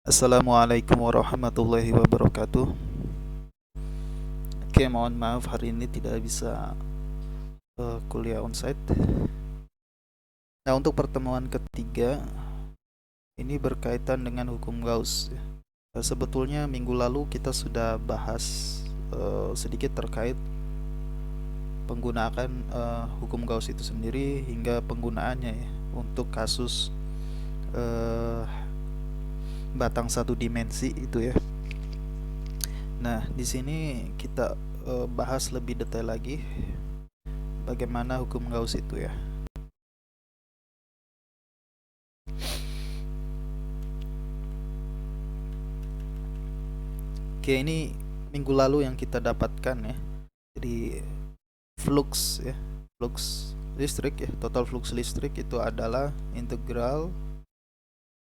Assalamualaikum warahmatullahi wabarakatuh. Oke, mohon maaf hari ini tidak bisa kuliah onsite. Nah, untuk pertemuan ketiga ini berkaitan dengan hukum Gauss. Sebetulnya minggu lalu kita sudah bahas sedikit terkait penggunaan hukum Gauss itu sendiri hingga penggunaannya ya untuk kasus eh, batang satu dimensi itu ya. Nah, di sini kita bahas lebih detail lagi bagaimana hukum Gauss itu ya. Oke, ini minggu lalu yang kita dapatkan ya. Jadi flux ya, flux listrik ya, total flux listrik itu adalah integral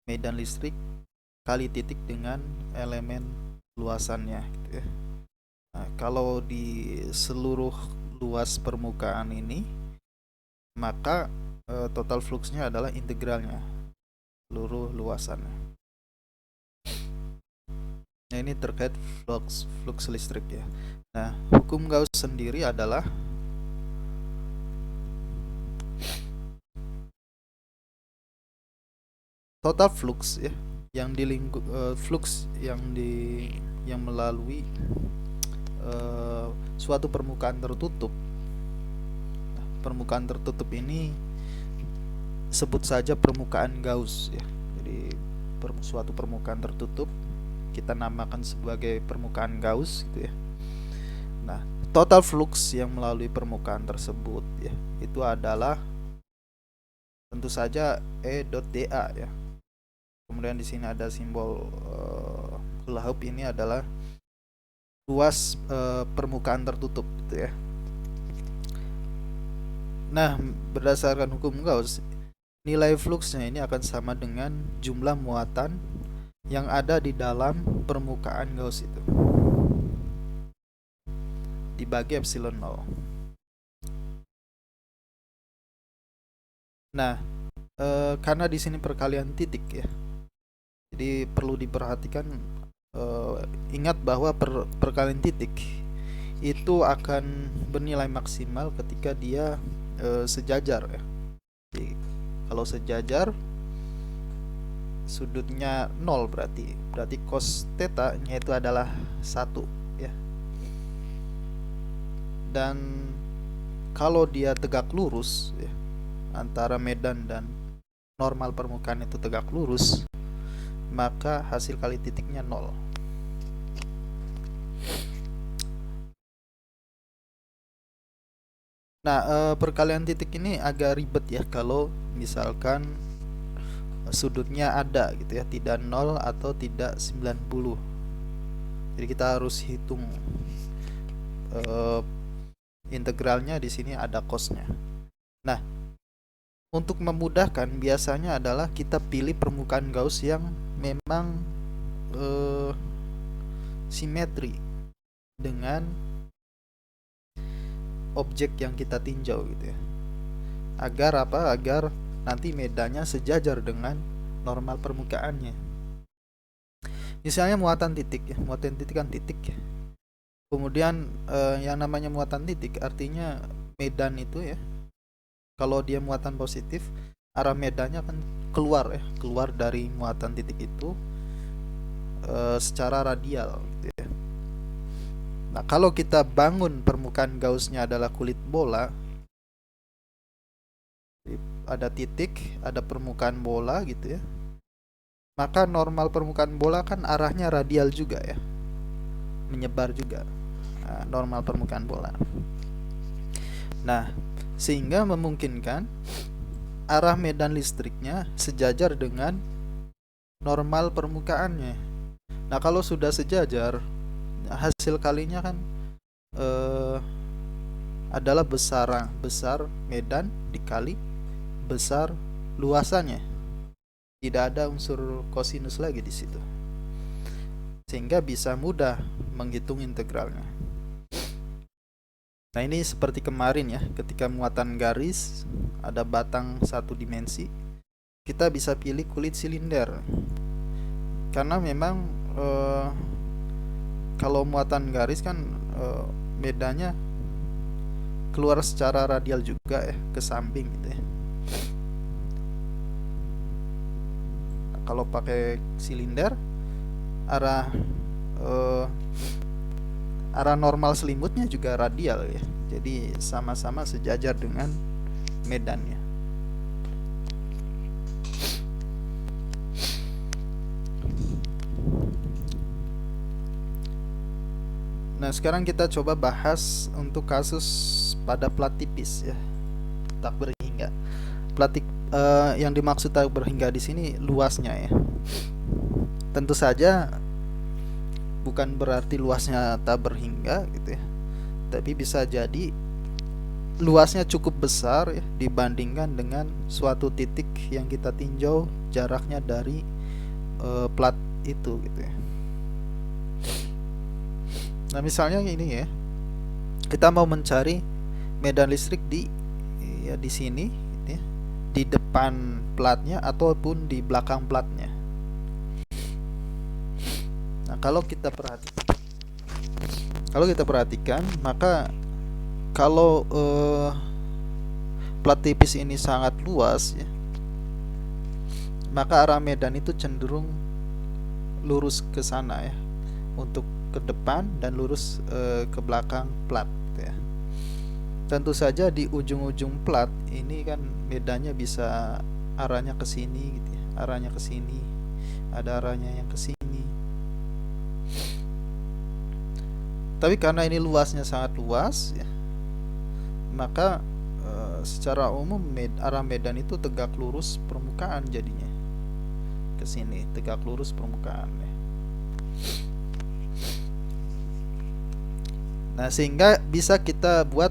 medan listrik kali titik dengan elemen luasannya gitu ya. Nah, kalau di seluruh luas permukaan ini maka total fluxnya adalah integralnya seluruh luasannya. Nah, ini terkait flux listrik ya. Nah, hukum Gauss sendiri adalah total flux ya yang flux yang melalui suatu permukaan tertutup. Nah, permukaan tertutup ini sebut saja permukaan Gauss ya. Jadi suatu permukaan tertutup kita namakan sebagai permukaan Gauss gitu ya. Nah, total flux yang melalui permukaan tersebut ya itu adalah tentu saja E.dA ya. Kemudian di sini ada simbol Hula-hoop, ini adalah luas permukaan tertutup gitu ya. Nah, berdasarkan hukum Gauss, nilai fluxnya ini akan sama dengan jumlah muatan yang ada di dalam permukaan Gauss itu dibagi epsilon 0. Nah, karena di sini perkalian titik ya, jadi perlu diperhatikan, ingat bahwa perkalian titik itu akan bernilai maksimal ketika dia sejajar ya. Jadi, kalau sejajar sudutnya 0 berarti cos theta nya itu adalah 1 ya. Dan kalau dia tegak lurus ya, antara medan dan normal permukaan itu tegak lurus, maka hasil kali titiknya 0. Nah, perkalian titik ini agak ribet ya kalau misalkan sudutnya ada gitu ya, tidak 0 atau tidak 90. Jadi kita harus hitung integralnya, di sini ada cosnya. Nah, untuk memudahkan biasanya adalah kita pilih permukaan Gauss yang memang simetri dengan objek yang kita tinjau gitu ya. Agar apa? Agar nanti medannya sejajar dengan normal permukaannya. Misalnya muatan titik ya, muatan titik kan titik ya. Kemudian yang namanya muatan titik artinya medan itu ya, kalau dia muatan positif, arah medannya akan keluar ya, keluar dari muatan titik itu secara radial gitu ya. Nah, kalau kita bangun permukaan Gaussnya adalah kulit bola, ada titik, ada permukaan bola gitu ya, maka normal permukaan bola kan arahnya radial juga ya, menyebar juga. Nah, normal permukaan bola. Nah, sehingga memungkinkan arah medan listriknya sejajar dengan normal permukaannya. Nah, kalau sudah sejajar, hasil kalinya kan adalah besar medan dikali besar luasannya. Tidak ada unsur kosinus lagi di situ, sehingga bisa mudah menghitung integralnya. Nah, ini seperti kemarin ya, ketika muatan garis ada batang satu dimensi, kita bisa pilih kulit silinder. karena memang kalau muatan garis kan medannya keluar secara radial juga ya, ke samping gitu ya. Nah, kalau pakai silinder, arah arah normal selimutnya juga radial ya, jadi sama-sama sejajar dengan medannya. Nah, sekarang kita coba bahas untuk kasus pada plat tipis ya, tak berhingga. Yang dimaksud tak berhingga di sini luasnya ya. Tentu saja bukan berarti luasnya tak berhingga gitu ya, tapi bisa jadi luasnya cukup besar ya, dibandingkan dengan suatu titik yang kita tinjau jaraknya dari plat itu gitu ya. Nah, misalnya ini ya, kita mau mencari medan listrik di sini gitu ya, di depan platnya ataupun di belakang platnya. Nah, kalau kita perhatikan, maka kalau plat tipis ini sangat luas ya, maka arah medan itu cenderung lurus ke sana ya, untuk ke depan dan lurus ke belakang plat gitu ya. Tentu saja di ujung-ujung plat ini kan medannya bisa arahnya ke sini gitu ya, arahnya ke sini, ada arahnya yang ke sini. Tapi karena ini luasnya sangat luas ya, maka secara umum arah medan itu tegak lurus permukaan jadinya, ke sini tegak lurus permukaan ya. Nah, sehingga bisa kita buat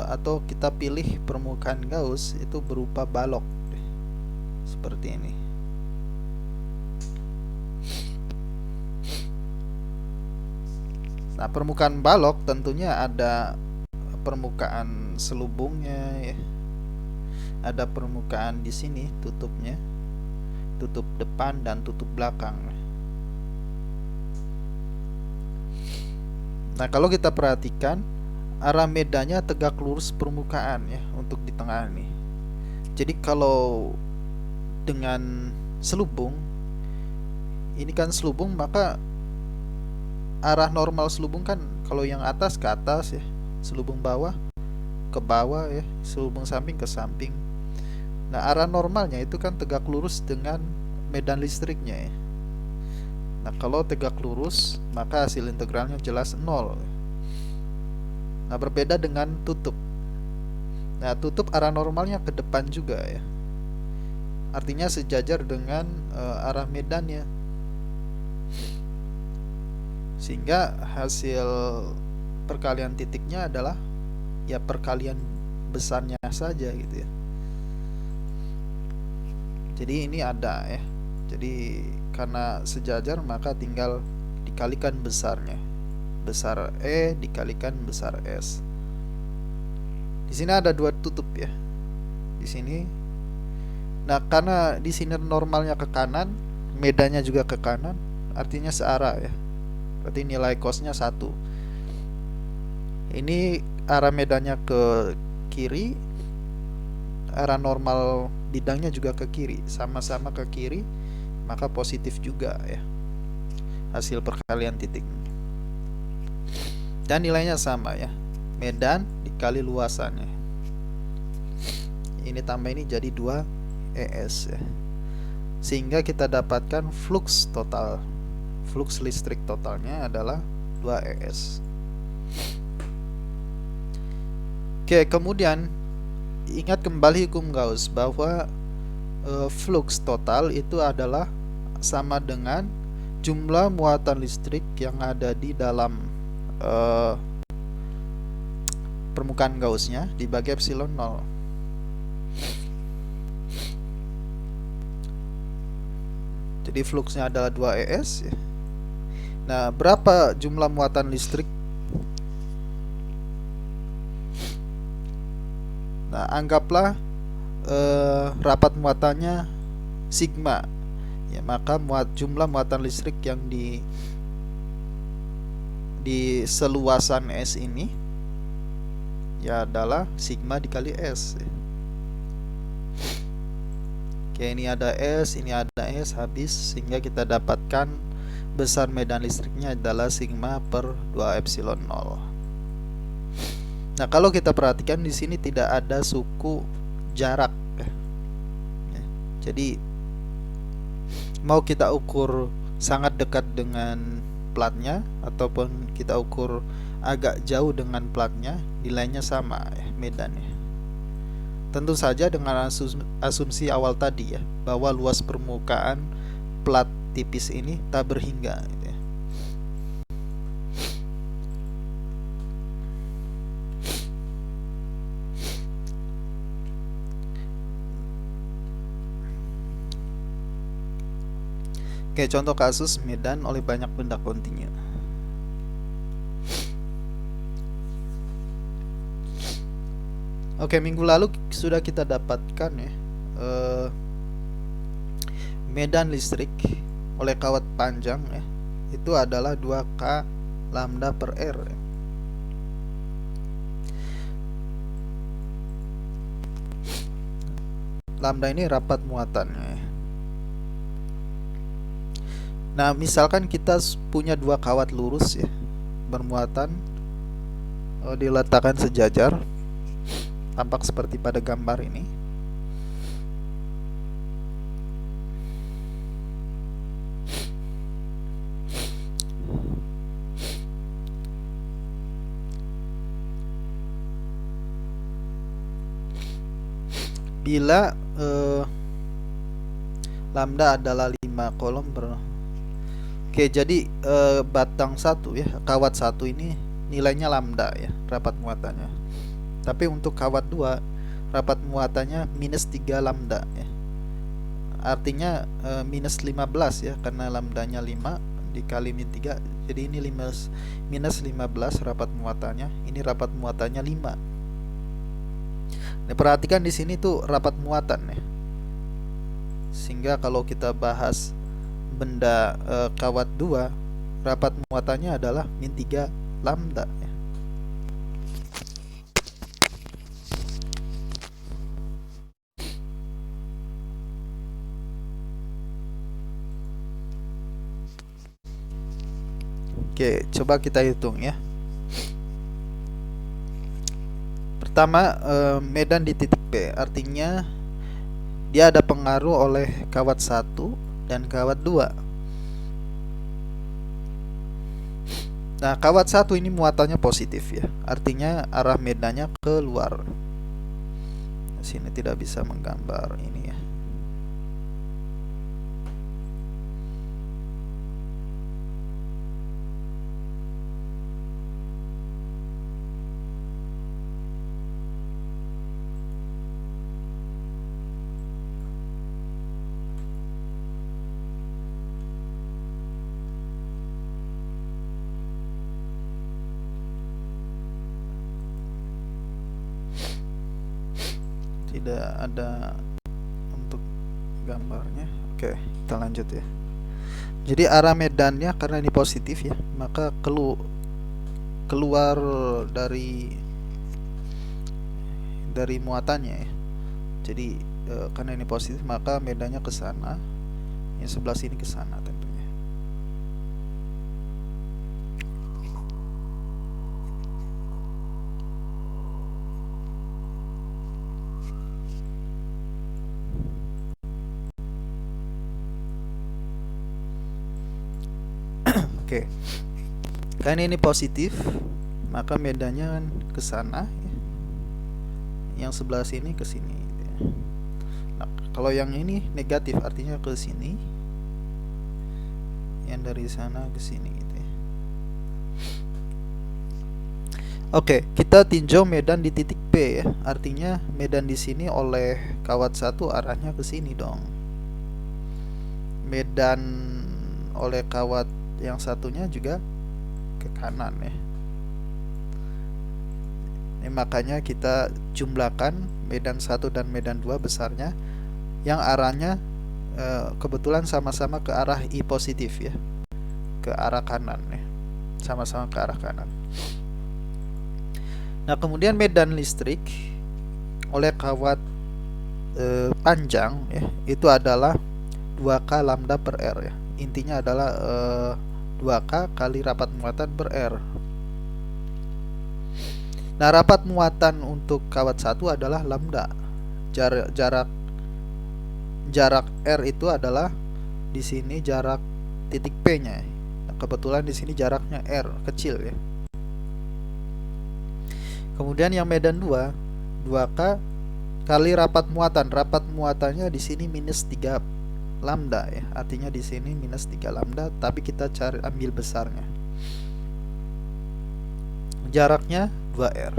atau kita pilih permukaan Gauss itu berupa balok seperti ini. Nah, permukaan balok tentunya ada permukaan selubungnya ya, ada permukaan di sini tutupnya, tutup depan dan tutup belakang. Nah, kalau kita perhatikan, arah medannya tegak lurus permukaan ya, untuk di tengah ini. Jadi kalau dengan selubung, ini kan selubung, maka arah normal selubung kan kalau yang atas ke atas ya, selubung bawah ke bawah ya, selubung samping ke samping. Nah, arah normalnya itu kan tegak lurus dengan medan listriknya ya. Nah, kalau tegak lurus, maka hasil integralnya jelas 0. Nah, berbeda dengan tutup. Nah, tutup arah normalnya ke depan juga ya, artinya sejajar dengan arah medannya, sehingga hasil perkalian titiknya adalah ya perkalian besarnya saja gitu ya. Jadi ini ada ya, jadi karena sejajar maka tinggal dikalikan besarnya, besar E dikalikan besar S. Di sini ada dua tutup ya, di sini. Nah, karena di sini normalnya ke kanan, medannya juga ke kanan, artinya searah ya, berarti nilai cosnya 1. Ini arah medannya ke kiri, arah normal bidangnya juga ke kiri, sama-sama ke kiri, maka positif juga ya hasil perkalian titik. Dan nilainya sama ya, medan dikali luasannya. Ini tambah ini jadi 2 ES ya. Sehingga kita dapatkan flux total, flux listrik totalnya adalah 2 ES. Oke, kemudian ingat kembali hukum Gauss bahwa flux total itu adalah sama dengan jumlah muatan listrik yang ada di dalam permukaan Gaussnya dibagi epsilon 0. Jadi fluxnya adalah 2 ES ya. Nah, berapa jumlah muatan listrik? Nah, anggaplah rapat muatannya sigma. ya, maka jumlah muatan listrik yang di seluasan S ini ya adalah sigma dikali S. Oke, ini ada S, ini ada S, habis, sehingga kita dapatkan besar medan listriknya adalah sigma per 2 epsilon 0. Nah, kalau kita perhatikan di sini tidak ada suku jarak ya. Jadi mau kita ukur sangat dekat dengan platnya ataupun kita ukur agak jauh dengan platnya, nilainya sama ya, medannya. Tentu saja dengan asumsi awal tadi ya, bahwa luas permukaan plat tipis ini tak berhingga gitu ya. Oke, contoh kasus medan oleh banyak benda kontinu. Oke, minggu lalu sudah kita dapatkan ya medan listrik oleh kawat panjang ya, itu adalah 2K lambda per R ya. Lambda ini rapat muatannya ya. Nah, misalkan kita punya 2 kawat lurus ya, bermuatan diletakkan sejajar, tampak seperti pada gambar ini. Bila lambda adalah 5 kolom Oke, jadi batang 1 ya, kawat 1 ini nilainya lambda ya, rapat muatannya. Tapi untuk kawat 2 rapat muatannya minus 3 lambda ya. Artinya minus 15 ya, karena lambdanya 5 dikali min 3, jadi ini minus 15 rapat muatannya. Ini rapat muatannya 5. Nah, perhatikan di sini tuh rapat muatan ya. Sehingga kalau kita bahas benda kawat 2, rapat muatannya adalah min 3 lambda ya. Oke, coba kita hitung ya. Pertama, medan di titik P, artinya dia ada pengaruh oleh kawat 1 dan kawat 2. Nah, kawat 1 ini muatannya positif ya, artinya arah medannya keluar. Sini tidak bisa menggambar ini ya. Tidak ada untuk gambarnya. Oke, kita lanjut ya. Jadi arah medannya karena ini positif ya, maka keluar dari muatannya ya. Jadi karena ini positif maka medannya ke sana, yang sebelah sini ke sana tentunya. Oke, karena ini positif, maka medannya kan ke sana, ya. Yang sebelah sini ke sini. Gitu ya. Nah, kalau yang ini negatif, artinya ke sini. Yang dari sana ke sini. Gitu ya. Oke, kita tinjau medan di titik P ya. Artinya medan di sini oleh kawat 1 arahnya ke sini dong. Medan oleh kawat yang satunya juga ke kanan ya. Ini makanya kita jumlahkan medan 1 dan medan 2 besarnya yang arahnya kebetulan sama-sama ke arah I positif ya, ke arah kanan ya, sama-sama ke arah kanan. Nah kemudian medan listrik oleh kawat panjang ya, itu adalah 2K lambda per R ya. Intinya adalah 2K kali rapat muatan per R. Nah rapat muatan untuk kawat satu adalah lambda. Jarak R itu adalah di sini jarak titik P-nya. Nah, kebetulan di sini jaraknya R kecil ya. Kemudian yang medan 2K kali rapat muatan. Rapat muatannya di sini minus 3 lambda ya. Artinya di sini minus 3 lambda, tapi kita cari ambil besarnya. Jaraknya 2R.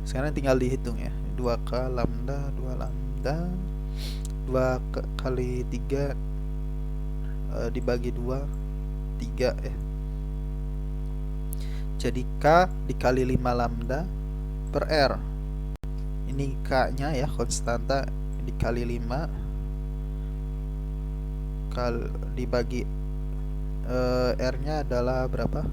Sekarang tinggal dihitung ya. 2K lambda, 2 lambda, 2 kali 3 dibagi 2, 3 ya. Jadi K dikali 5 lambda per R. Ini K-nya ya, konstanta, dikali 5 kali dibagi R-nya adalah berapa?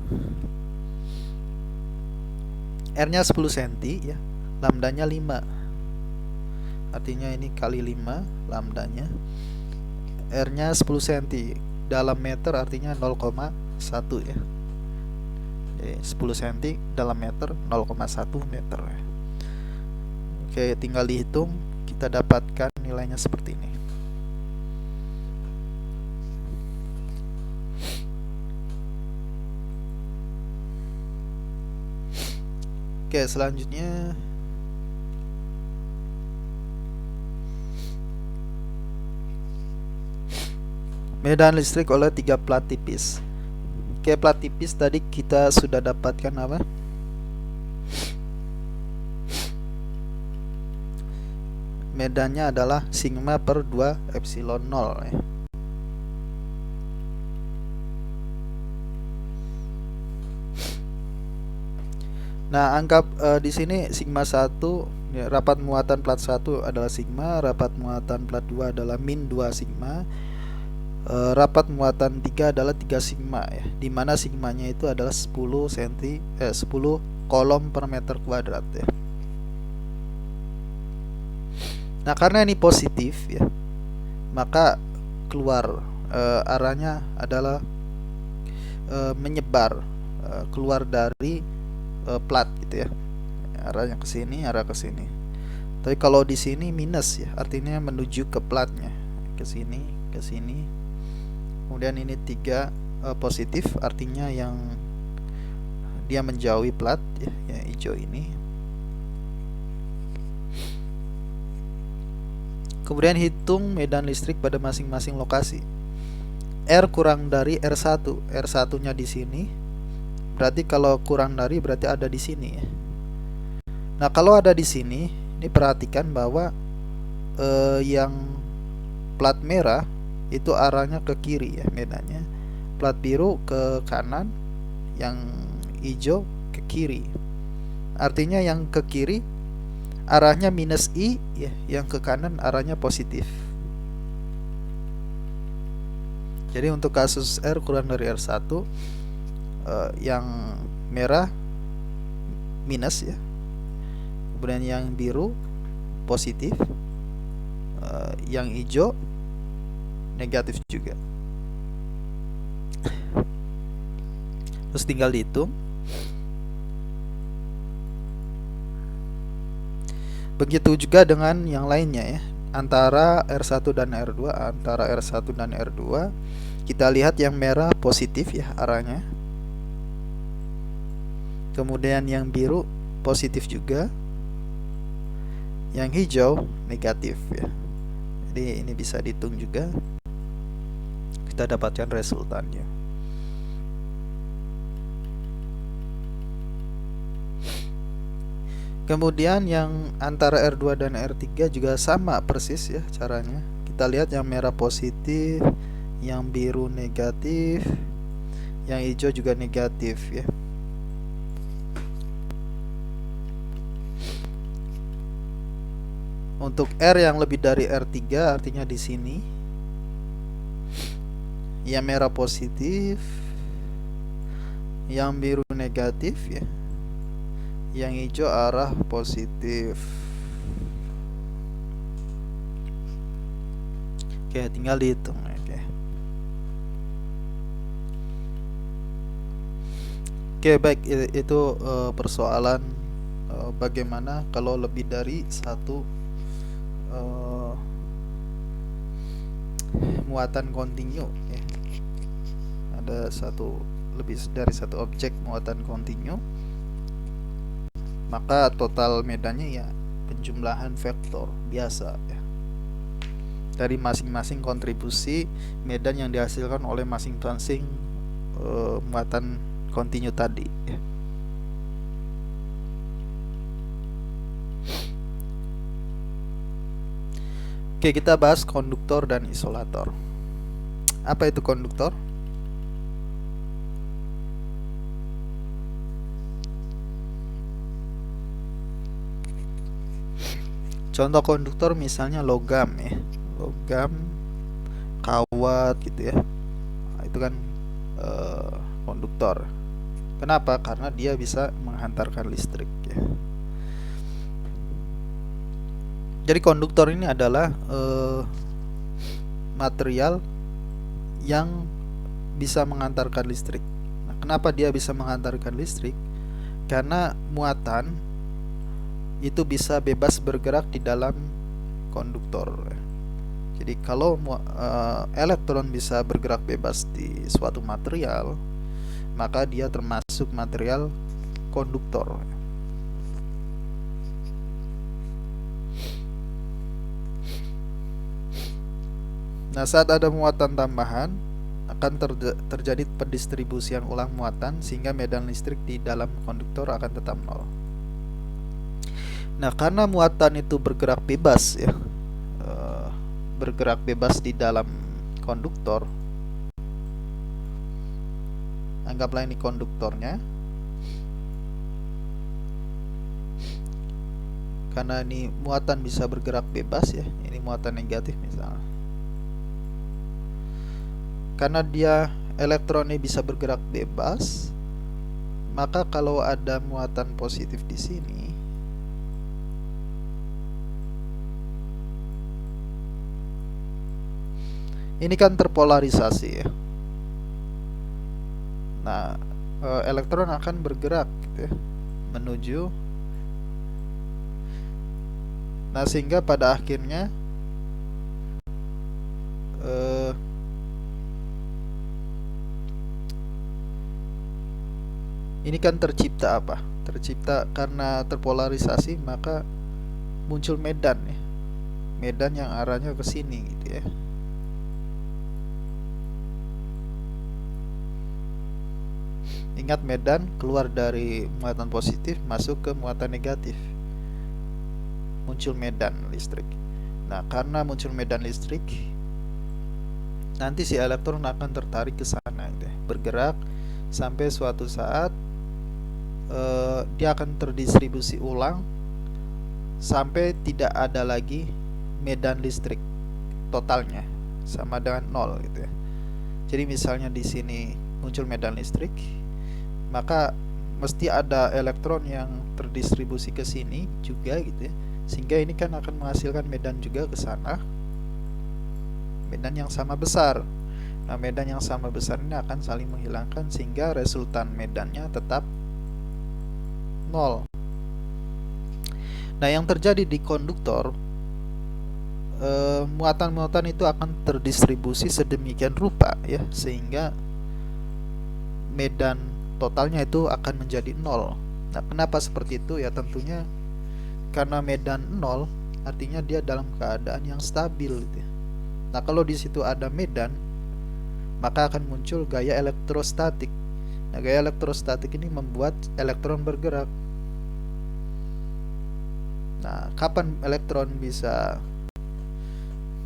R-nya 10 cm ya. Lambdanya 5. Artinya ini kali 5 lambdanya. R-nya 10 cm. Dalam meter artinya 0,1 ya. 10 cm dalam meter 0,1 meter. Oke, tinggal dihitung, kita dapatkan nilainya seperti ini. Oke, selanjutnya medan listrik oleh 3 plat tipis. Oke, plat tipis tadi kita sudah dapatkan apa? Medannya adalah sigma per 2 epsilon 0 ya. Nah, anggap di sini sigma 1 ya, rapat muatan plat 1 adalah sigma, rapat muatan plat 2 adalah min 2 sigma. Rapat muatan 3 adalah 3 sigma ya, dimana sigmanya itu adalah 10 kolom per meter kuadrat ya. Nah karena ini positif ya, maka keluar arahnya adalah menyebar keluar dari plat gitu ya, arahnya ke sini, arah ke sini. Tapi kalau di sini minus ya, artinya menuju ke platnya, ke sini, ke sini. Kemudian ini 3 positif, artinya yang dia menjauhi plat ya, yang hijau ini. Kemudian hitung medan listrik pada masing-masing lokasi. R kurang dari R1. R1 nya di sini. Berarti kalau kurang dari berarti ada di sini ya. Nah, kalau ada di sini, ini perhatikan bahwa yang plat merah itu arahnya ke kiri ya medannya, plat biru ke kanan, yang hijau ke kiri. Artinya yang ke kiri arahnya minus I ya, yang ke kanan arahnya positif. Jadi untuk kasus R kurang dari R1, yang merah minus ya, kemudian yang biru positif, yang hijau negatif juga. Terus tinggal dihitung. Begitu juga dengan yang lainnya ya, antara R1 dan R2. Antara R1 dan R2 kita lihat yang merah positif ya arahnya, kemudian yang biru positif juga, yang hijau negatif ya. Jadi ini bisa dihitung juga, kita dapatkan resultannya. Kemudian yang antara R2 dan R3 juga sama persis ya caranya. Kita lihat yang merah positif, yang biru negatif, yang hijau juga negatif ya. Untuk R yang lebih dari R3 artinya di sini yang merah positif, yang biru negatif ya. Yang hijau arah positif. Oke, tinggal dihitung. Oke, baik, itu persoalan bagaimana kalau lebih dari satu muatan kontinu ya. Ada lebih dari satu objek muatan kontinu, maka total medannya ya penjumlahan vektor biasa ya dari masing-masing kontribusi medan yang dihasilkan oleh masing-masing muatan kontinu tadi ya. Oke, kita bahas konduktor dan isolator. Apa itu konduktor? Contoh konduktor misalnya logam ya. Logam, kawat gitu ya. Nah, itu kan konduktor. Kenapa? Karena dia bisa menghantarkan listrik ya. Jadi konduktor ini adalah material yang bisa mengantarkan listrik. Nah, kenapa dia bisa mengantarkan listrik? Karena muatan itu bisa bebas bergerak di dalam konduktor. Jadi kalau elektron bisa bergerak bebas di suatu material, maka dia termasuk material konduktor. Nah, saat ada muatan tambahan, akan terjadi pendistribusian ulang muatan sehingga medan listrik di dalam konduktor akan tetap nol. Nah, karena muatan itu bergerak bebas ya, bergerak bebas di dalam konduktor, anggaplah ini konduktornya. Karena ini muatan bisa bergerak bebas ya, ini muatan negatif misalnya. Karena dia elektronnya bisa bergerak bebas, maka kalau ada muatan positif di sini, ini kan terpolarisasi ya. Nah, elektron akan bergerak gitu ya, menuju. Nah, sehingga pada akhirnya ini kan tercipta apa? Tercipta karena terpolarisasi, maka muncul medan ya. Medan yang arahnya ke sini gitu ya. Ingat, medan keluar dari muatan positif masuk ke muatan negatif, muncul medan listrik. Nah, karena muncul medan listrik, nanti si elektron akan tertarik ke sana gitu ya, bergerak sampai suatu saat dia akan terdistribusi ulang sampai tidak ada lagi medan listrik, totalnya sama dengan nol gitu ya. Jadi misalnya di sini muncul medan listrik, maka mesti ada elektron yang terdistribusi ke sini juga gitu ya, sehingga ini kan akan menghasilkan medan juga ke sana, medan yang sama besar. Nah, medan yang sama besar ini akan saling menghilangkan sehingga resultan medannya tetap nol. Nah, yang terjadi di konduktor, muatan-muatan itu akan terdistribusi sedemikian rupa ya, sehingga medan totalnya itu akan menjadi nol. Nah, kenapa seperti itu? Ya tentunya karena medan nol artinya dia dalam keadaan yang stabil gitu ya. Nah, kalau di situ ada medan, maka akan muncul gaya elektrostatik. Nah, gaya elektrostatik ini membuat elektron bergerak. Nah, kapan elektron bisa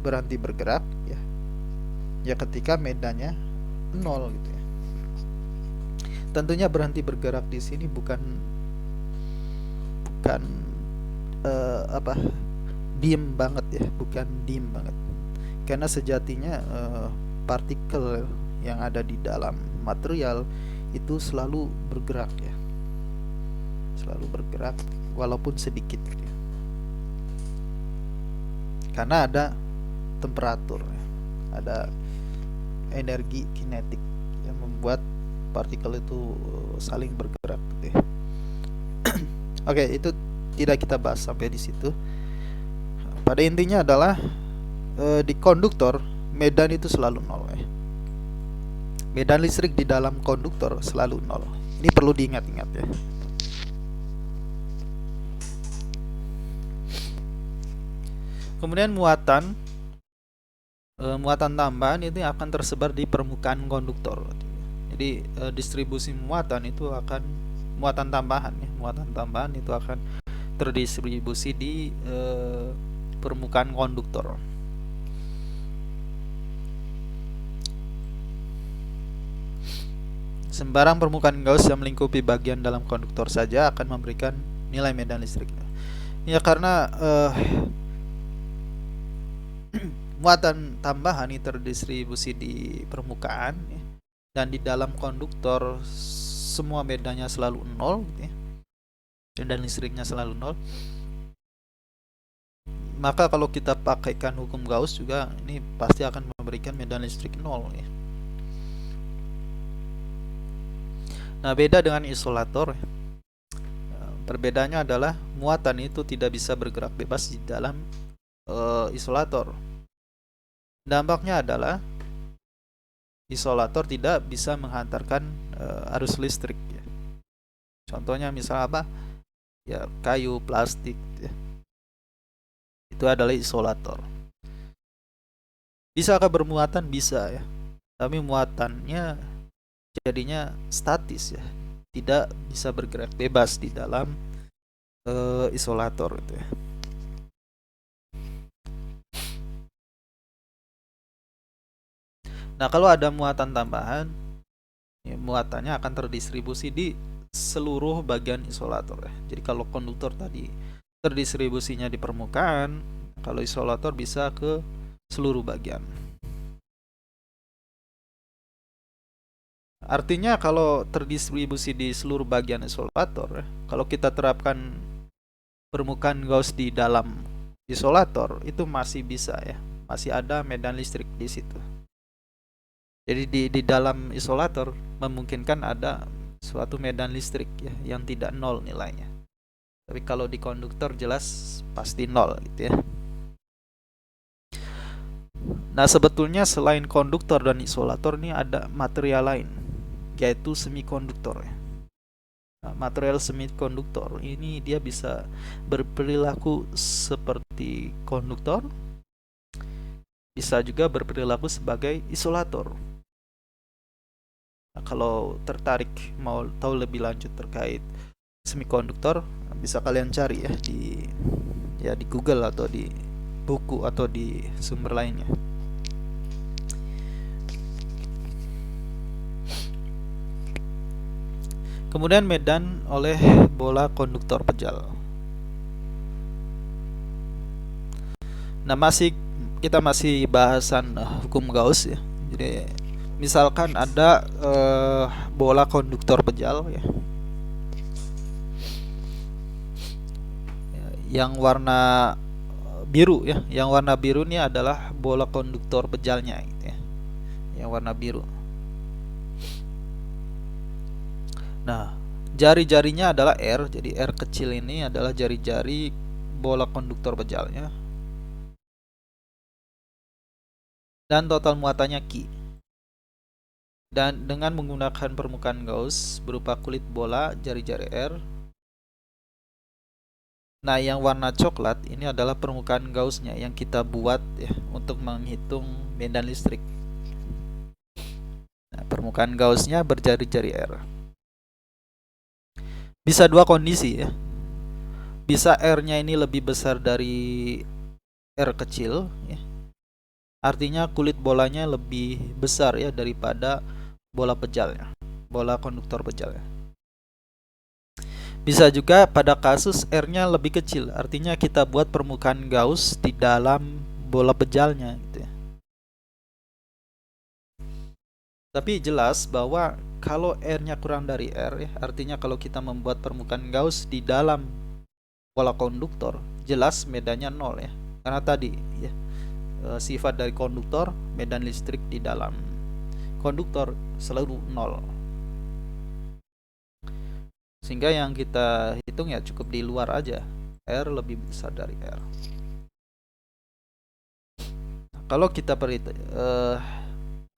berhenti bergerak ya? Ya ketika medannya nol gitu ya. Tentunya berhenti bergerak di sini bukan diem banget ya, bukan diem banget. Karena sejatinya partikel yang ada di dalam material itu selalu bergerak ya, selalu bergerak walaupun sedikit ya. Karena ada temperatur ya, ada energi kinetik yang membuat partikel itu saling bergerak gitu ya. Oke, itu tidak kita bahas sampai di situ. Pada intinya adalah di konduktor medan itu selalu nol ya. Medan listrik di dalam konduktor selalu nol. Ini perlu diingat-ingat ya. Kemudian muatan tambahan itu akan tersebar di permukaan konduktor. Jadi distribusi muatan itu akan muatan tambahan itu akan terdistribusi di permukaan konduktor. Sembarang permukaan Gauss yang melingkupi bagian dalam konduktor saja akan memberikan nilai medan listrik. Ya karena muatan tambahan ini terdistribusi di permukaan ya, dan di dalam konduktor semua medannya selalu nol ya, medan listriknya selalu nol. Maka kalau kita pakaikan hukum Gauss juga ini pasti akan memberikan medan listrik nol ya. Nah, beda dengan isolator ya. Perbedaannya adalah muatan itu tidak bisa bergerak bebas di dalam isolator. Dampaknya adalah isolator tidak bisa menghantarkan arus listrik ya. Contohnya misal apa? Ya, kayu, plastik ya. Itu adalah isolator. Bisakah bermuatan? Bisa ya. Tapi muatannya jadinya statis ya. Tidak bisa bergerak bebas di dalam isolator itu ya. Nah, kalau ada muatan tambahan, ya, muatannya akan terdistribusi di seluruh bagian isolator ya. Jadi kalau konduktor tadi terdistribusinya di permukaan, kalau isolator bisa ke seluruh bagian. Artinya kalau terdistribusi di seluruh bagian isolator ya, kalau kita terapkan permukaan Gauss di dalam isolator itu masih bisa ya, masih ada medan listrik di situ. Jadi di dalam isolator memungkinkan ada suatu medan listrik ya yang tidak nol nilainya. Tapi kalau di konduktor jelas pasti nol gitu ya. Nah, sebetulnya selain konduktor dan isolator ini ada material lain, yaitu semikonduktor ya. Nah, material semikonduktor ini dia bisa berperilaku seperti konduktor, bisa juga berperilaku sebagai isolator. Nah, kalau tertarik mau tahu lebih lanjut terkait semikonduktor, bisa kalian cari ya di Google atau di buku atau di sumber lainnya. Kemudian medan oleh bola konduktor pejal. Nah, kita masih bahasan hukum Gauss ya. Jadi misalkan ada bola konduktor pejal ya, yang warna biru ya. Yang warna biru ini adalah bola konduktor pejalnya gitu ya. Yang warna biru. Nah, jari-jarinya adalah R. Jadi R kecil ini adalah jari-jari bola konduktor pejalnya. Dan total muatannya Q. Dan dengan menggunakan permukaan Gauss berupa kulit bola jari-jari R. Nah, yang warna coklat ini adalah permukaan Gaussnya yang kita buat ya untuk menghitung medan listrik. Nah, permukaan Gaussnya berjari-jari R. Bisa dua kondisi ya. Bisa R-nya ini lebih besar dari R kecil ya. Artinya kulit bolanya lebih besar ya daripada bola pejalnya, bola konduktor pejalnya. Bisa juga pada kasus R-nya lebih kecil, artinya kita buat permukaan Gauss di dalam bola pejalnya gitu ya. Tapi jelas bahwa kalau R-nya kurang dari R ya, artinya kalau kita membuat permukaan Gauss di dalam bola konduktor, jelas medannya nol ya. Karena tadi ya, sifat dari konduktor, medan listrik di dalam konduktor selalu nol. Sehingga yang kita hitung ya cukup di luar aja, R lebih besar dari R. Kalau kita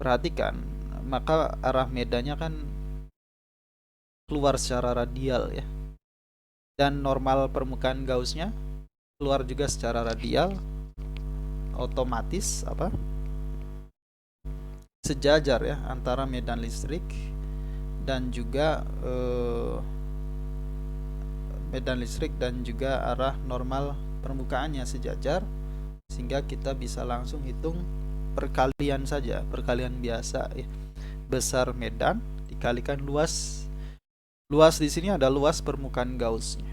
perhatikan, maka arah medannya kan keluar secara radial ya, dan normal permukaan Gaussnya keluar juga secara radial, otomatis sejajar ya antara medan listrik dan juga arah normal permukaannya sejajar, sehingga kita bisa langsung hitung perkalian saja, perkalian biasa ya. Besar medan dikalikan luas. Luas di sini ada luas permukaan Gaussnya.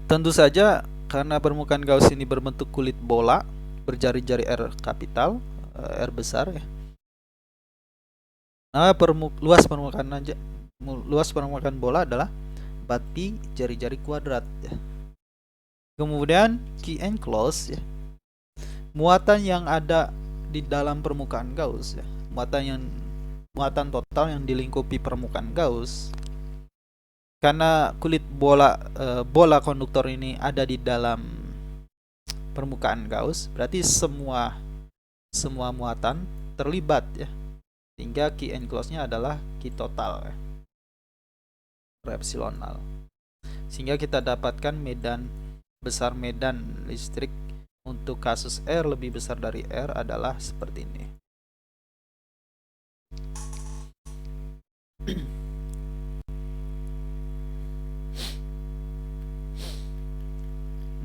Tentu saja karena permukaan Gauss ini berbentuk kulit bola berjari-jari R kapital, R besar ya. Nah, luas permukaan bola adalah 4pi jari-jari kuadrat ya. Kemudian key enclosed ya, muatan yang ada di dalam permukaan Gauss ya, muatan total yang dilingkupi permukaan Gauss, karena kulit bola konduktor ini ada di dalam permukaan Gauss, berarti semua muatan terlibat ya, sehingga key enclosed-nya adalah key total ya, epsilonal. Sehingga kita dapatkan besar medan listrik untuk kasus R lebih besar dari R adalah seperti ini.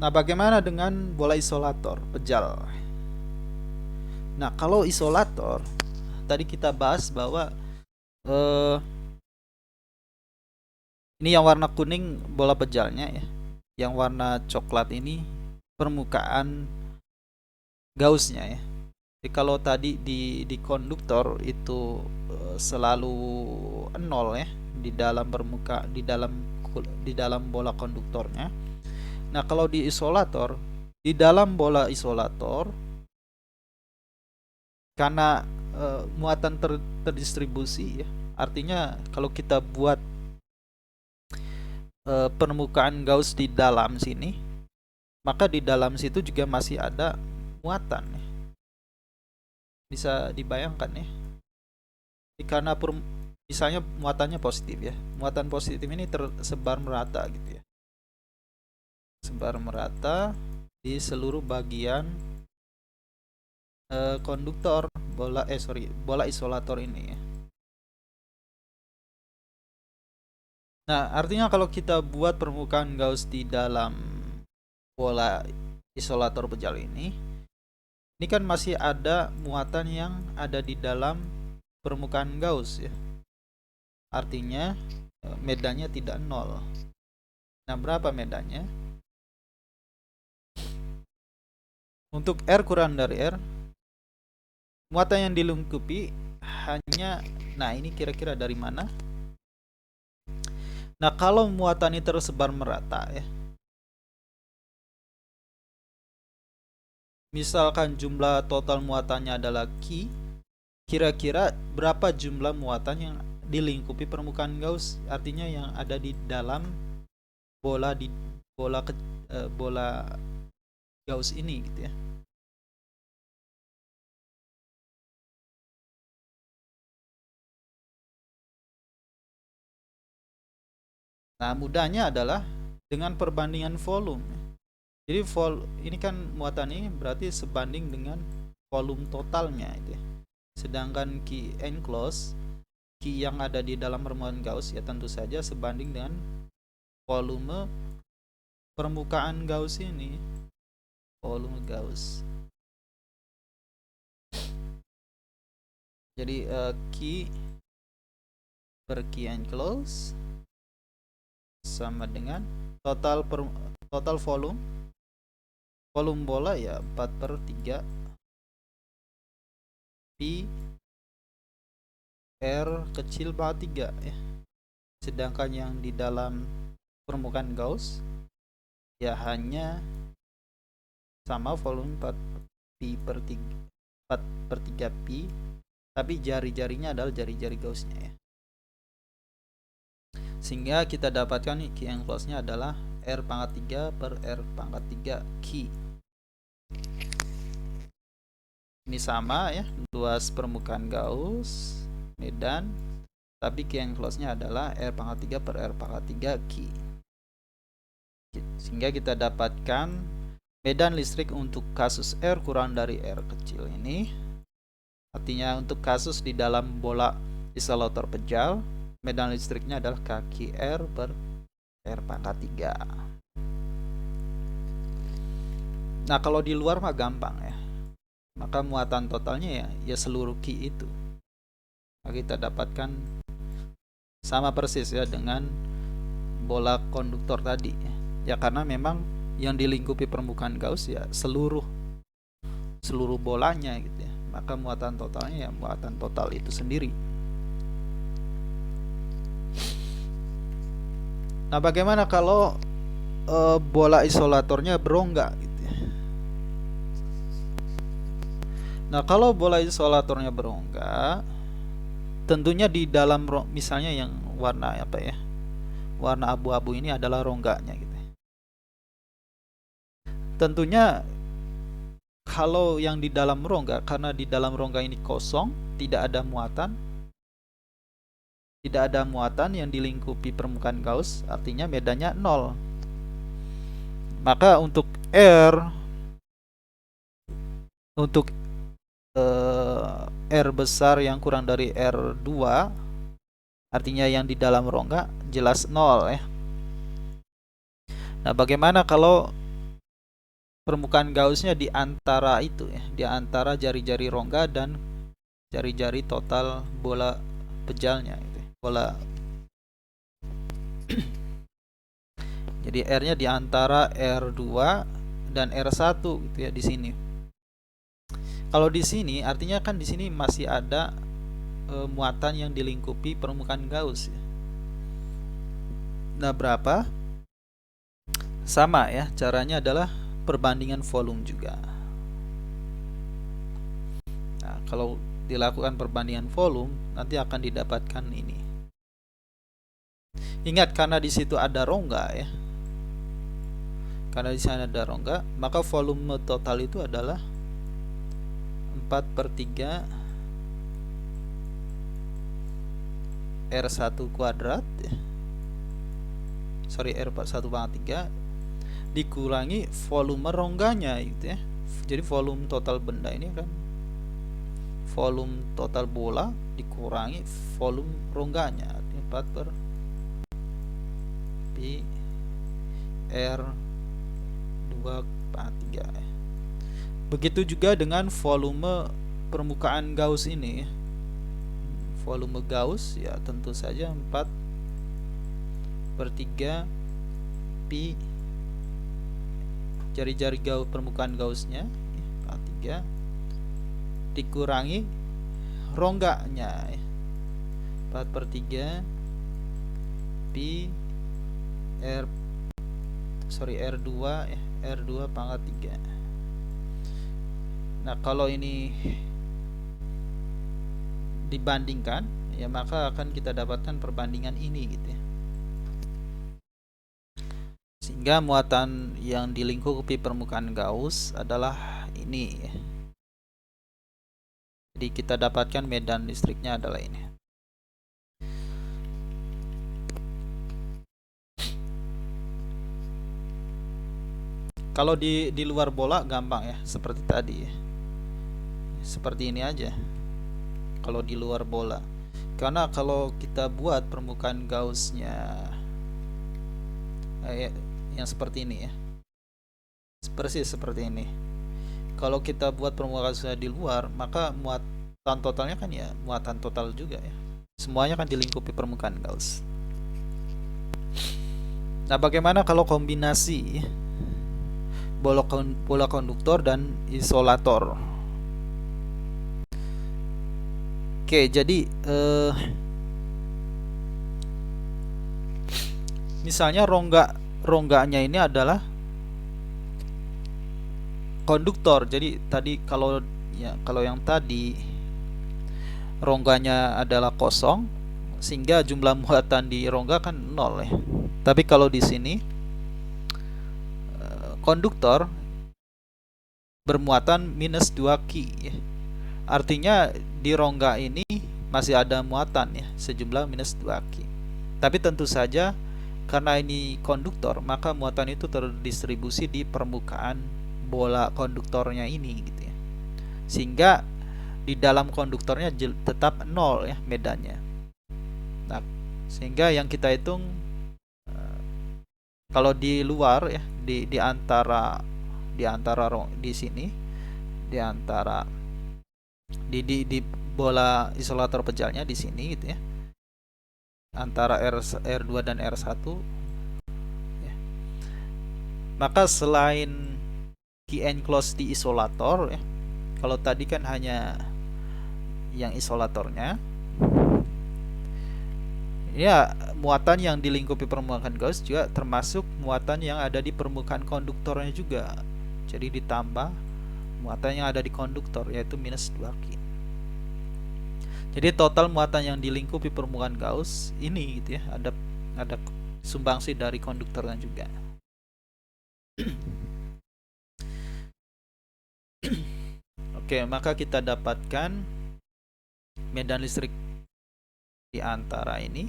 Nah, bagaimana dengan bola isolator pejal? Nah, kalau isolator tadi kita bahas bahwa ini yang warna kuning bola pejalnya ya, yang warna coklat ini permukaan Gaussnya ya. Jadi kalau tadi di konduktor itu selalu nol ya di dalam bola konduktornya. Nah, kalau di isolator, di dalam bola isolator, karena muatan terdistribusi ya, artinya kalau kita buat permukaan Gauss di dalam sini, maka di dalam situ juga masih ada muatan ya. Bisa dibayangkan ya. Jadi karena misalnya muatannya positif ya, muatan positif ini tersebar merata gitu ya, sebar merata di seluruh bagian konduktor bola isolator ini ya. Nah, artinya kalau kita buat permukaan Gauss di dalam bola isolator pejal ini kan masih ada muatan yang ada di dalam permukaan Gauss ya. Artinya medannya tidak nol. Nah, berapa medannya? Untuk R kurang dari R, muatan yang dilingkupi hanya, nah ini kira-kira dari mana? Nah, kalau muatan ini tersebar merata ya, misalkan jumlah total muatannya adalah Q, kira-kira berapa jumlah muatan yang dilingkupi permukaan Gauss, artinya yang ada di dalam bola Gauss ini gitu ya. Nah, mudahnya adalah dengan perbandingan volume. Jadi ini kan muatan ini berarti sebanding dengan volume totalnya itu ya. Sedangkan Q enclosed, Q yang ada di dalam permukaan Gauss ya tentu saja sebanding dengan volume permukaan Gauss ini. Volume Gauss. Jadi Q per key enclose sama dengan total volume bola ya 4/3 pi R kecil pangkat 3 ya. Sedangkan yang di dalam permukaan Gauss ya hanya sama volume 4/3 pi, tapi jari-jarinya adalah jari-jari Gauss-nya ya. Sehingga kita dapatkan key enclose-nya adalah R pangkat 3 per R pangkat 3 key. Ini sama ya, luas permukaan Gauss, medan, tapi key enclose-nya adalah R pangkat 3 per R pangkat 3 key. Sehingga kita dapatkan medan listrik untuk kasus R kurang dari R kecil ini. Artinya untuk kasus di dalam bola isolator pejal, medan listriknya adalah kaki R per R pangkat 3. Nah, kalau di luar mah gampang ya. Maka muatan totalnya ya seluruh key itu. Nah, kita dapatkan sama persis ya dengan bola konduktor tadi ya, karena memang yang dilingkupi permukaan Gauss ya seluruh bolanya gitu ya. Maka muatan totalnya ya muatan total itu sendiri. Nah, bagaimana kalau bola isolatornya berongga gitu ya? Nah, kalau bola isolatornya berongga, tentunya di dalam misalnya yang warna apa ya? Warna abu-abu ini adalah rongganya gitu. Tentunya kalau yang di dalam rongga, karena di dalam rongga ini kosong, tidak ada muatan yang dilingkupi permukaan Gauss, artinya medannya 0. Maka untuk R besar yang kurang dari R2, artinya yang di dalam rongga jelas 0 ya. Nah, bagaimana kalau permukaan Gauss-nya di antara itu ya, di antara jari-jari rongga dan jari-jari total bola pejalnya gitu. Bola jadi R-nya di antara R2 dan R1 gitu ya di sini. Kalau di sini artinya kan di sini masih ada muatan yang dilingkupi permukaan Gauss ya. Nah, berapa? Sama ya, caranya adalah perbandingan volume juga. Nah, kalau dilakukan perbandingan volume, nanti akan didapatkan ini. Ingat, karena di situ ada rongga ya. Karena di sana ada rongga, maka volume total itu adalah 4/3 R1 kuadrat ya. R1 pangkat 3 dikurangi volume rongganya gitu ya. Jadi volume total benda ini kan volume total bola dikurangi volume rongganya, artinya 4 per pi R2 pangkat 3 ya. Begitu juga dengan volume permukaan Gauss ini ya. Volume Gauss ya tentu saja 4/3 pi jari-jari permukaan Gauss-nya 3 dikurangi rongganya 4/3 pi R2 R2 pangkat 3. Nah, kalau ini dibandingkan ya, maka akan kita dapatkan perbandingan ini gitu ya. Sehingga muatan yang dilingkupi permukaan Gauss adalah ini ya. Jadi kita dapatkan medan listriknya adalah ini. Kalau di luar bola gampang ya, seperti tadi ya. Seperti ini aja. Kalau di luar bola. Karena kalau kita buat permukaan Gauss-nya yang seperti ini ya, persis seperti ini. Kalau kita buat permukaan Gauss-nya di luar, maka muatan totalnya kan ya muatan total juga ya. Semuanya kan dilingkupi permukaan Gauss. Nah, bagaimana kalau kombinasi bola konduktor dan isolator? Oke, jadi misalnya rongganya ini adalah konduktor. Jadi tadi kalau yang tadi rongganya adalah kosong, sehingga jumlah muatan di rongga kan 0 ya. Tapi kalau di sini konduktor bermuatan minus 2 Ki ya. Artinya di rongga ini masih ada muatan ya, sejumlah minus 2 Ki. Tapi tentu saja karena ini konduktor, maka muatan itu terdistribusi di permukaan bola konduktornya ini gitu ya. Sehingga di dalam konduktornya tetap 0 ya medannya. Nah, sehingga yang kita hitung kalau di luar ya, di antara di sini, di antara di bola isolator pejalnya di sini gitu ya, antara R2 dan R1 ya. Maka selain key enclose di isolator ya, kalau tadi kan hanya yang isolatornya ya, muatan yang dilingkupi permukaan Gauss juga termasuk muatan yang ada di permukaan konduktornya juga. Jadi ditambah muatan yang ada di konduktor, yaitu minus 2 Ki. Jadi total muatan yang dilingkupi permukaan Gauss ini gitu ya, ada sumbangsi dari konduktornya juga. Oke, maka kita dapatkan medan listrik di antara ini,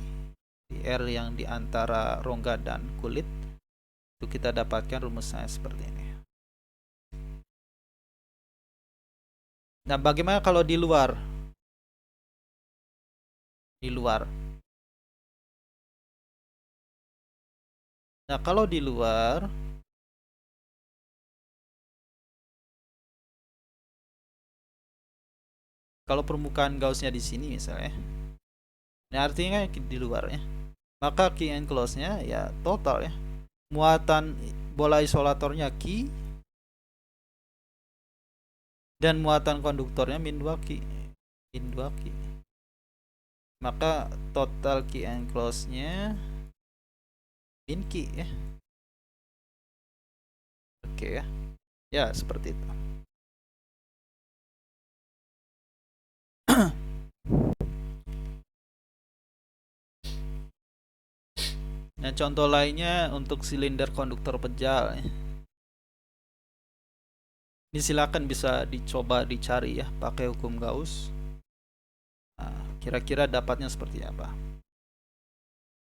di R yang di antara rongga dan kulit, itu kita dapatkan rumusnya seperti ini. Nah, bagaimana kalau di luar? Nah, kalau di luar, kalau permukaan Gaussnya di sini misalnya, ini artinya di luar ya, maka key enclose-nya ya total ya, muatan bola isolatornya Ki dan muatan konduktornya min 2 Ki. Maka total key enclose-nya min Ki ya. Oke ya. Ya, seperti itu. Nah, contoh lainnya untuk silinder konduktor pejal ya. Ini silakan bisa dicoba dicari ya pakai hukum Gauss. Nah, kira-kira dapatnya seperti apa?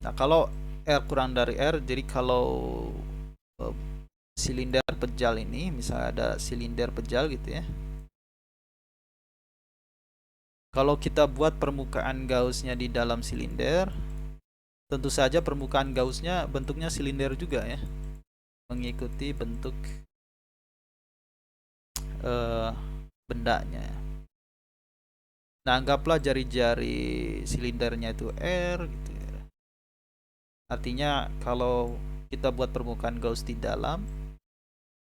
Nah, kalau R kurang dari R, jadi kalau silinder pejal ini, misalnya ada silinder pejal gitu ya, kalau kita buat permukaan Gaussnya di dalam silinder, tentu saja permukaan Gaussnya bentuknya silinder juga ya, mengikuti bentuk bendanya. Nah, anggaplah jari-jari silindernya itu R gitu ya. Artinya kalau kita buat permukaan Gauss di dalam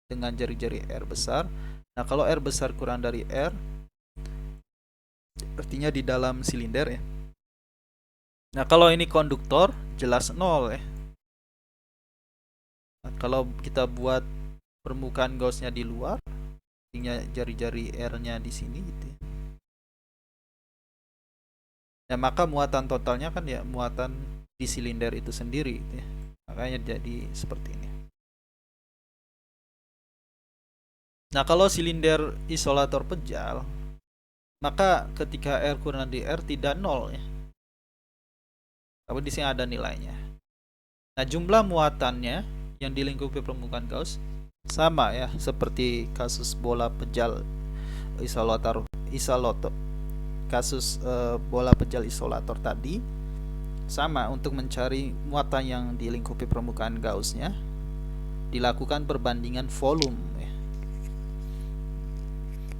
dengan jari-jari R besar, nah kalau R besar kurang dari R, artinya di dalam silinder ya. Nah, kalau ini konduktor jelas 0 ya. Nah, kalau kita buat permukaan Gaussnya di luar, artinya jari-jari R-nya di sini gitu ya. Nah, maka muatan totalnya kan ya muatan di silinder itu sendiri gitu ya. Makanya jadi seperti ini. Nah, kalau silinder isolator pejal, maka ketika R kurang dari R tidak 0 ya. Tapi di sini ada nilainya. Nah, jumlah muatannya yang dilingkupi permukaan Gauss sama ya seperti kasus bola pejal isolator kasus bola pejal isolator tadi, sama. Untuk mencari muatan yang dilingkupi permukaan Gaussnya dilakukan perbandingan volume ya.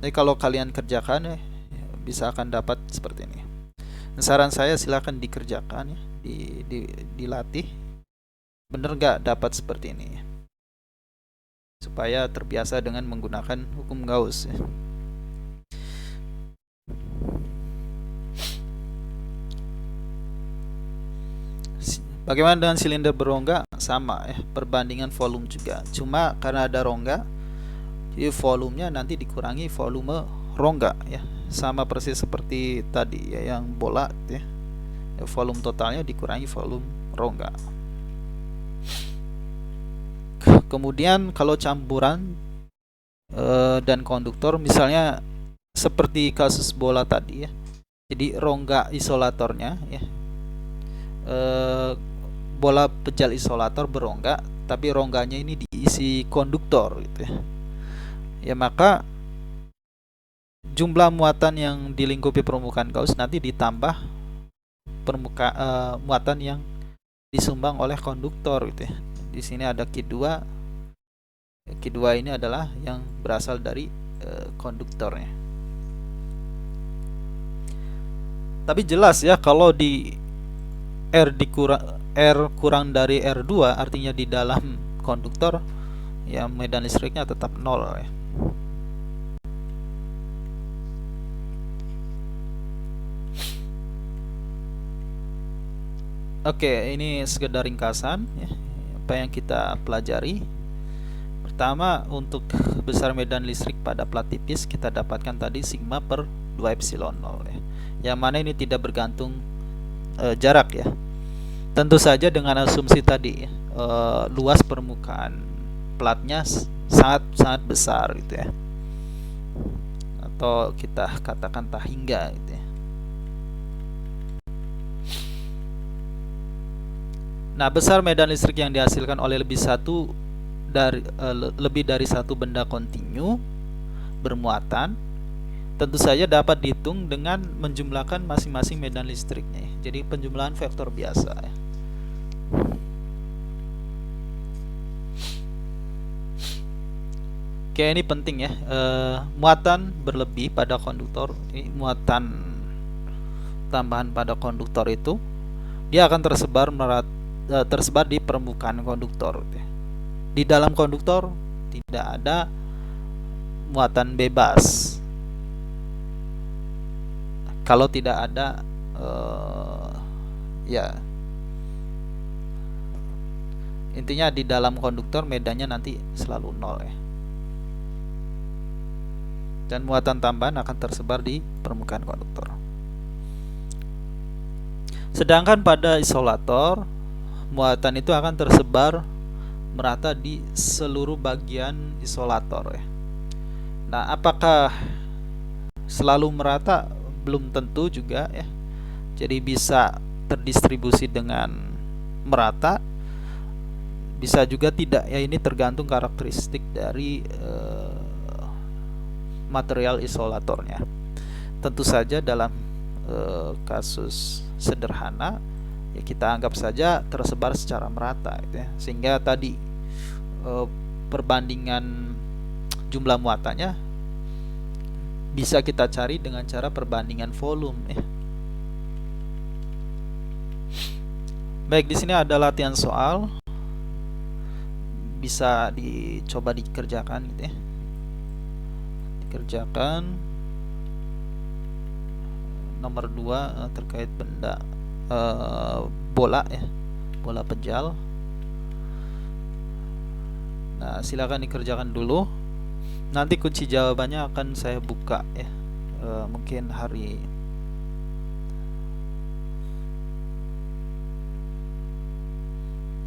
Jadi kalau kalian kerjakan ya, bisa akan dapat seperti ini. Saran saya silakan dikerjakan ya, dilatih. Bener nggak dapat seperti ini ya, supaya terbiasa dengan menggunakan hukum Gauss ya. Bagaimana dengan silinder berongga? Sama ya, perbandingan volume juga. Cuma karena ada rongga, jadi volumenya nanti dikurangi volume rongga ya. Sama persis seperti tadi ya, yang bola ya. Volume totalnya dikurangi volume rongga. Kemudian kalau campuran dan konduktor, misalnya seperti kasus bola tadi ya. Jadi rongga isolatornya ya, bola pejal isolator berongga, tapi rongganya ini diisi konduktor gitu ya. Ya maka jumlah muatan yang dilingkupi permukaan Gauss nanti ditambah muatan yang disumbang oleh konduktor gitu ya. Di sini ada Q2. Q2 ini adalah yang berasal dari konduktornya. Tapi jelas ya, kalau di R kurang dari R2, artinya di dalam konduktor ya, medan listriknya tetap 0 ya. Oke, ini sekedar ringkasan ya, apa yang kita pelajari. Pertama, untuk besar medan listrik pada plat tipis kita dapatkan tadi sigma per 2 epsilon 0 ya. Yang mana ini tidak bergantung jarak ya. Tentu saja dengan asumsi tadi luas permukaan platnya sangat besar gitu ya, atau kita katakan tak hingga gitu ya. Nah, besar medan listrik yang dihasilkan oleh lebih dari satu benda kontinu bermuatan tentu saja dapat dihitung dengan menjumlahkan masing-masing medan listriknya. Jadi penjumlahan vektor biasa ya. Oke, ini penting ya. Muatan berlebih pada konduktor, ini muatan tambahan pada konduktor itu dia akan tersebar di permukaan konduktor. Di dalam konduktor tidak ada muatan bebas. Kalau tidak ada ya, intinya di dalam konduktor medannya nanti selalu 0 ya. Dan muatan tambahan akan tersebar di permukaan konduktor. Sedangkan pada isolator, muatan itu akan tersebar merata di seluruh bagian isolator ya. Nah, apakah selalu merata? Belum tentu juga ya. Jadi bisa terdistribusi dengan merata, bisa juga tidak ya. Ini tergantung karakteristik dari material isolatornya. Tentu saja dalam kasus sederhana ya, kita anggap saja tersebar secara merata gitu ya. Sehingga tadi perbandingan jumlah muatannya bisa kita cari dengan cara perbandingan volume ya. Baik, di sini ada latihan soal, bisa dicoba dikerjakan gitu ya. Dikerjakan nomor 2 terkait benda bola ya, bola pejal. Nah, silakan dikerjakan dulu. Nanti kunci jawabannya akan saya buka ya, mungkin hari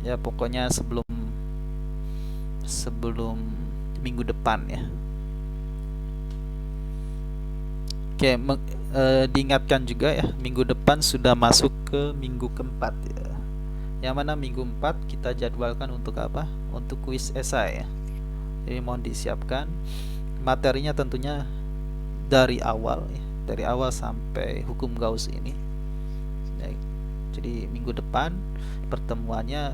ya, pokoknya sebelum minggu depan ya. Oke, diingatkan juga ya, minggu depan sudah masuk ke minggu keempat ya. Yang mana minggu 4 kita jadwalkan untuk apa? Untuk kuis esai ya. Jadi mohon disiapkan materinya tentunya dari awal ya, dari awal sampai hukum Gauss ini. Jadi minggu depan pertemuannya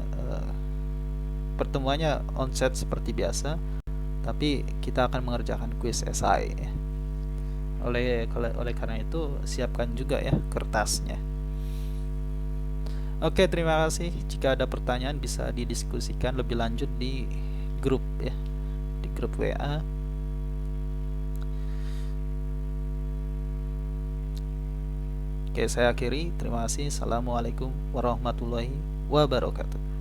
onset seperti biasa, tapi kita akan mengerjakan kuis esai ya. Oleh karena itu siapkan juga ya kertasnya. Oke, terima kasih. Jika ada pertanyaan bisa didiskusikan lebih lanjut di grup ya, di grup WA. Oke, saya akhiri. Terima kasih. Assalamualaikum warahmatullahi wabarakatuh.